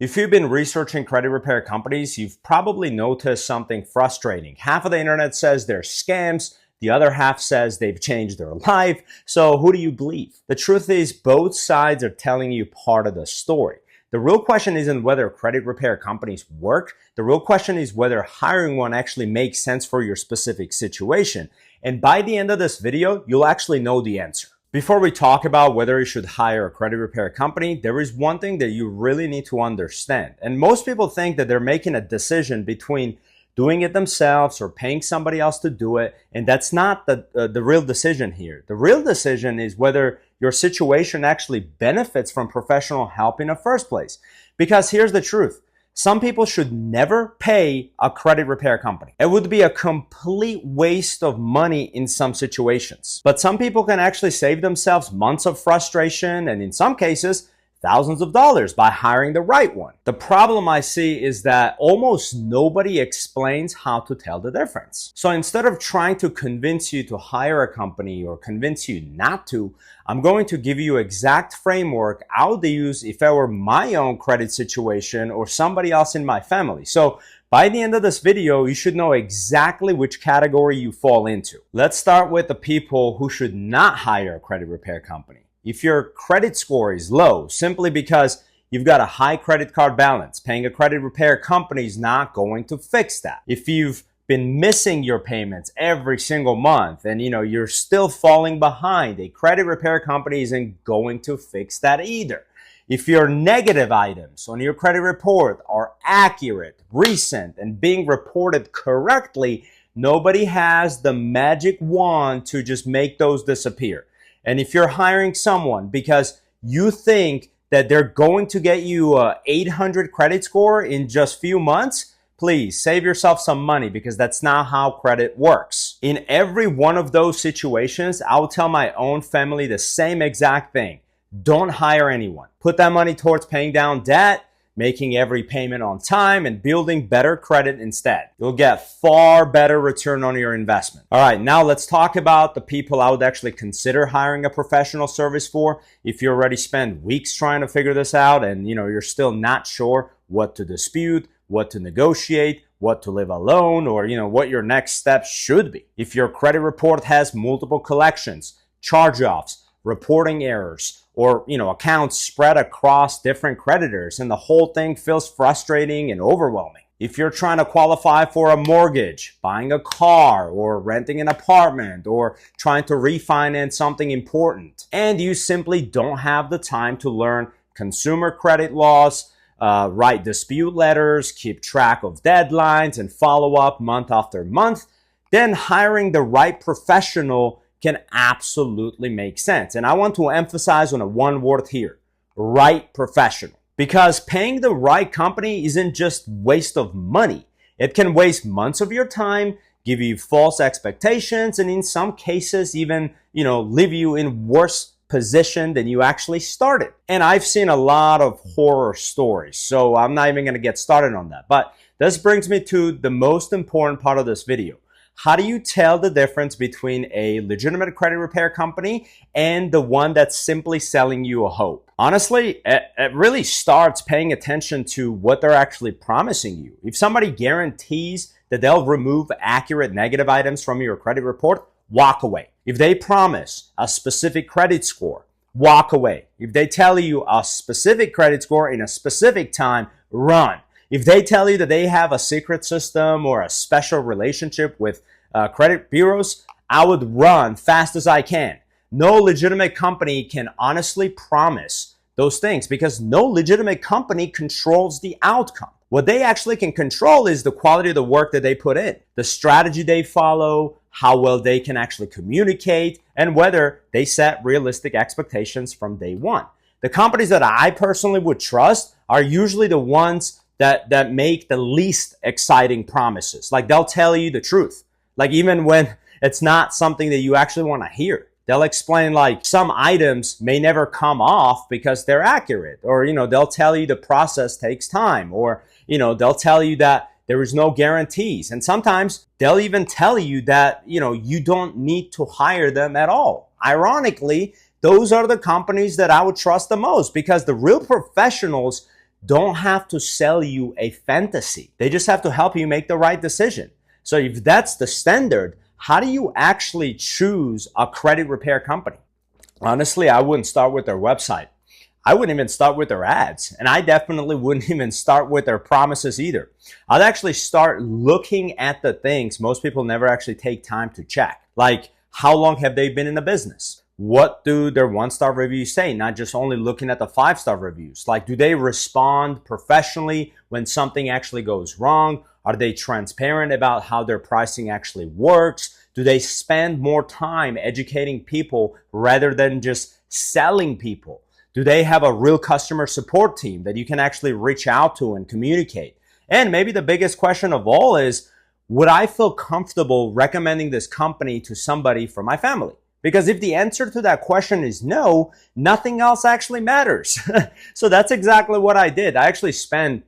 If you've been researching credit repair companies, you've probably noticed something frustrating. Half of the internet says they're scams, the other half says they've changed their life. So who do you believe? The truth is both sides are telling you part of the story. The real question isn't whether credit repair companies work. The real question is whether hiring one actually makes sense for your specific situation. And by the end of this video, you'll actually know the answer. Before we talk about whether you should hire a credit repair company, there is one thing that you really need to understand. And most people think that they're making a decision between doing it themselves or paying somebody else to do it. And that's not the real decision here. The real decision is whether your situation actually benefits from professional help in the first place. Because here's the truth. Some people should never pay a credit repair company. It would be a complete waste of money in some situations. But some people can actually save themselves months of frustration and in some cases, thousands of dollars by hiring the right one. The problem I see is that almost nobody explains how to tell the difference. So instead of trying to convince you to hire a company or convince you not to, I'm going to give you exact framework I would use if I were my own credit situation or somebody else in my family. So by the end of this video, you should know exactly which category you fall into. Let's start with the people who should not hire a credit repair company. If your credit score is low, simply because you've got a high credit card balance, paying a credit repair company is not going to fix that. If you've been missing your payments every single month and you're still falling behind, a credit repair company isn't going to fix that either. If your negative items on your credit report are accurate, recent, and being reported correctly, nobody has the magic wand to just make those disappear. And if you're hiring someone because you think that they're going to get you a 800 credit score in just few months, please save yourself some money because that's not how credit works. In every one of those situations, I'll tell my own family the same exact thing. Don't hire anyone. Put that money towards paying down debt, making every payment on time, and building better credit instead. You'll get far better return on your investment. All right, now let's talk about the people I would actually consider hiring a professional service for. If you already spent weeks trying to figure this out and you're still not sure what to dispute, what to negotiate, what to leave alone, or what your next step should be. If your credit report has multiple collections, charge-offs, reporting errors, or accounts spread across different creditors and the whole thing feels frustrating and overwhelming. If you're trying to qualify for a mortgage, buying a car, or renting an apartment, or trying to refinance something important, and you simply don't have the time to learn consumer credit laws, write dispute letters, keep track of deadlines, and follow up month after month, then hiring the right professional can absolutely make sense. And I want to emphasize on a one word here, right professional. Because paying the right company isn't just waste of money. It can waste months of your time, give you false expectations, and in some cases even, leave you in worse position than you actually started. And I've seen a lot of horror stories, so I'm not even going to get started on that. But this brings me to the most important part of this video. How do you tell the difference between a legitimate credit repair company and the one that's simply selling you a hope? Honestly, it really starts paying attention to what they're actually promising you. If somebody guarantees that they'll remove accurate negative items from your credit report, walk away. If they promise a specific credit score, walk away. If they tell you a specific credit score in a specific time, run. If they tell you that they have a secret system or a special relationship with credit bureaus, I would run fast as I can. No legitimate company can honestly promise those things because no legitimate company controls the outcome. What they actually can control is the quality of the work that they put in, the strategy they follow, how well they can actually communicate, and whether they set realistic expectations from day one. The companies that I personally would trust are usually the ones that make the least exciting promises. Like they'll tell you the truth. Like even when it's not something that you actually want to hear. They'll explain like some items may never come off because they're accurate. Or, they'll tell you the process takes time. Or, they'll tell you that there is no guarantees. And sometimes they'll even tell you that, you don't need to hire them at all. Ironically, those are the companies that I would trust the most because the real professionals don't have to sell you a fantasy. They just have to help you make the right decision. So if that's the standard, how do you actually choose a credit repair company? Honestly, I wouldn't start with their website. I wouldn't even start with their ads. And I definitely wouldn't even start with their promises either. I'd actually start looking at the things most people never actually take time to check. Like, how long have they been in the business? What do their one-star reviews say? Not just only looking at the five-star reviews. Like, do they respond professionally when something actually goes wrong? Are they transparent about how their pricing actually works? Do they spend more time educating people rather than just selling people? Do they have a real customer support team that you can actually reach out to and communicate? And maybe the biggest question of all is, would I feel comfortable recommending this company to somebody from my family? Because if the answer to that question is no, nothing else actually matters. So that's exactly what I did. I actually spent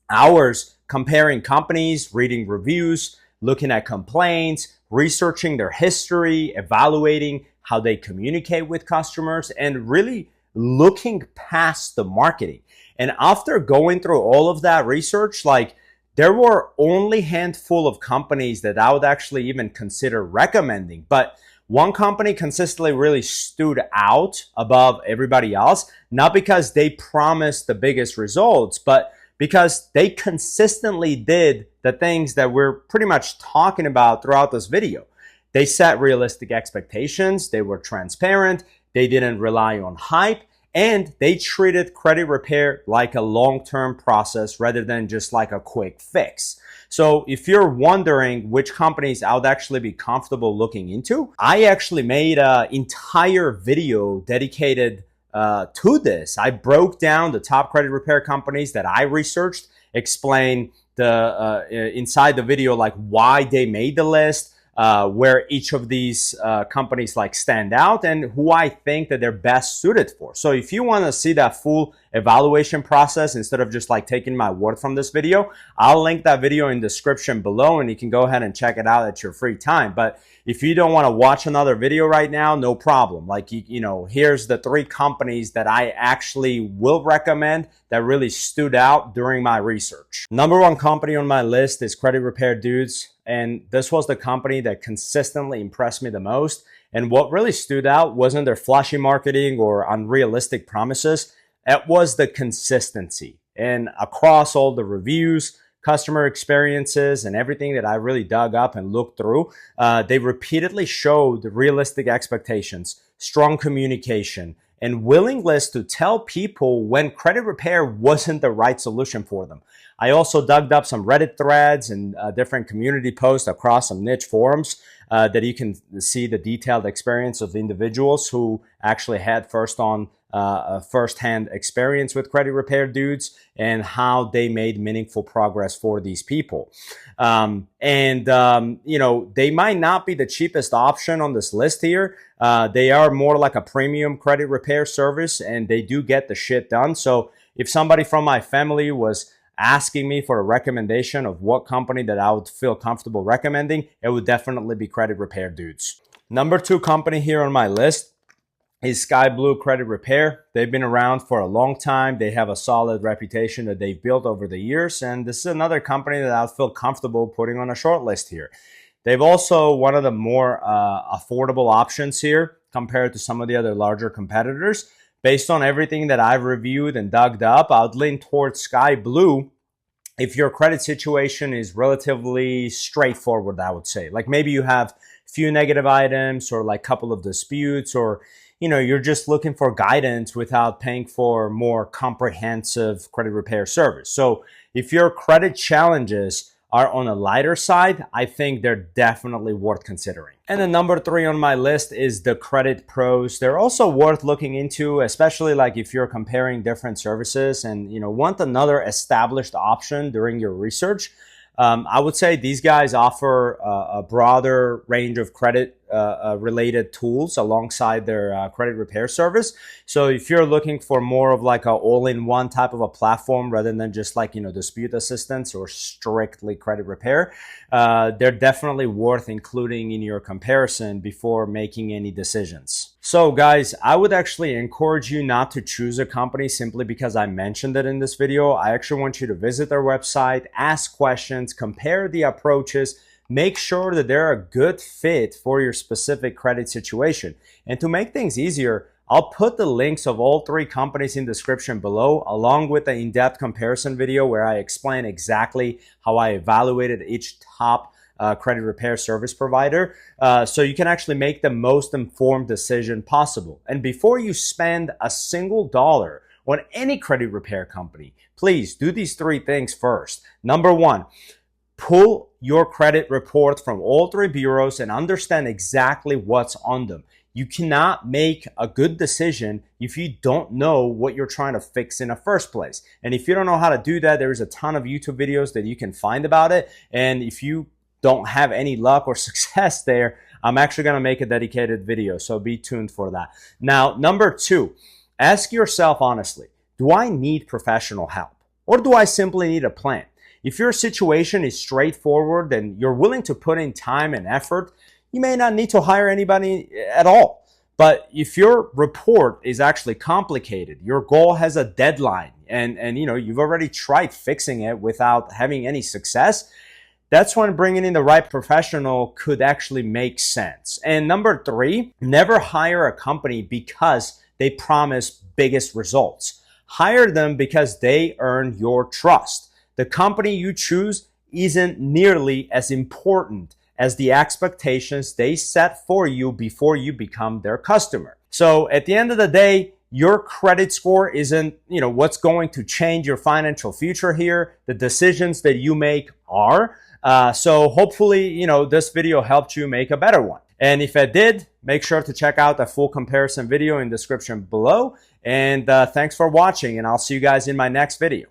hours comparing companies, reading reviews, looking at complaints, researching their history, evaluating how they communicate with customers, and really looking past the marketing. And after going through all of that research, like, there were only a handful of companies that I would actually even consider recommending. But one company consistently really stood out above everybody else, not because they promised the biggest results, but because they consistently did the things that we're pretty much talking about throughout this video. They set realistic expectations, they were transparent, they didn't rely on hype, and they treated credit repair like a long-term process rather than just like a quick fix. So if you're wondering which companies I would actually be comfortable looking into, I actually made an entire video dedicated to this. I broke down the top credit repair companies that I researched, explained inside the video like why they made the list, where each of these companies like stand out, and who I think that they're best suited for. So if you want to see that full evaluation process instead of just like taking my word from this video, I'll link that video in the description below and you can go ahead and check it out at your free time. But if you don't want to watch another video right now, no problem. Like, you know, here's the 3 companies that I actually will recommend that really stood out during my research. Number 1 company on my list is Credit Repair Dudes. And this was the company that consistently impressed me the most. And what really stood out wasn't their flashy marketing or unrealistic promises. It was the consistency. And across all the reviews, customer experiences, and everything that I really dug up and looked through, they repeatedly showed realistic expectations, strong communication, and willingness to tell people when credit repair wasn't the right solution for them. I also dug up some Reddit threads and different community posts across some niche forums that you can see the detailed experience of individuals who actually had first-hand experience with Credit Repair Dudes and how they made meaningful progress for these people. You know, they might not be the cheapest option on this list here. They are more like a premium credit repair service, and they do get the shit done. So if somebody from my family was asking me for a recommendation of what company that I would feel comfortable recommending, it would definitely be Credit Repair Dudes. Number 2 company here on my list is Sky Blue Credit Repair. They've been around for a long time. They have a solid reputation that they've built over the years. And this is another company that I feel comfortable putting on a short list here. They've also one of the more affordable options here compared to some of the other larger competitors. Based on everything that I've reviewed and dug up, I would lean towards Sky Blue if your credit situation is relatively straightforward, I would say. Like, maybe you have few negative items or like a couple of disputes, or you know, you're just looking for guidance without paying for more comprehensive credit repair service. So if your credit challenges are on a lighter side, I think they're definitely worth considering. And then number 3 on my list is the Credit Pros. They're also worth looking into, especially like if you're comparing different services and, you know, want another established option during your research. I would say these guys offer a broader range of credit related tools alongside their credit repair service. So if you're looking for more of like a all-in-one type of a platform rather than just like, you know, dispute assistance or strictly credit repair, they're definitely worth including in your comparison before making any decisions. So guys, I would actually encourage you not to choose a company simply because I mentioned it in this video. I actually want you to visit their website, ask questions, compare the approaches, make sure that they're a good fit for your specific credit situation. And to make things easier, I'll put the links of all three companies in the description below, along with the in-depth comparison video where I explain exactly how I evaluated each top credit repair service provider, so you can actually make the most informed decision possible. And before you spend a single dollar on any credit repair company, please do these three things first. Number one, pull your credit report from all three bureaus and understand exactly what's on them. You cannot make a good decision if you don't know what you're trying to fix in the first place. And if you don't know how to do that, there's a ton of YouTube videos that you can find about it. And if you don't have any luck or success there, I'm actually going to make a dedicated video, so be tuned for that. Now, number two, ask yourself honestly, do I need professional help or do I simply need a plan? If your situation is straightforward and you're willing to put in time and effort, you may not need to hire anybody at all. But if your report is actually complicated, your goal has a deadline, and you've already tried fixing it without having any success, that's when bringing in the right professional could actually make sense. And number three, never hire a company because they promise biggest results. Hire them because they earn your trust. The company you choose isn't nearly as important as the expectations they set for you before you become their customer. So at the end of the day, your credit score isn't, what's going to change your financial future here. The decisions that you make are. So hopefully, this video helped you make a better one. And if it did, make sure to check out the full comparison video in the description below. And thanks for watching, and I'll see you guys in my next video.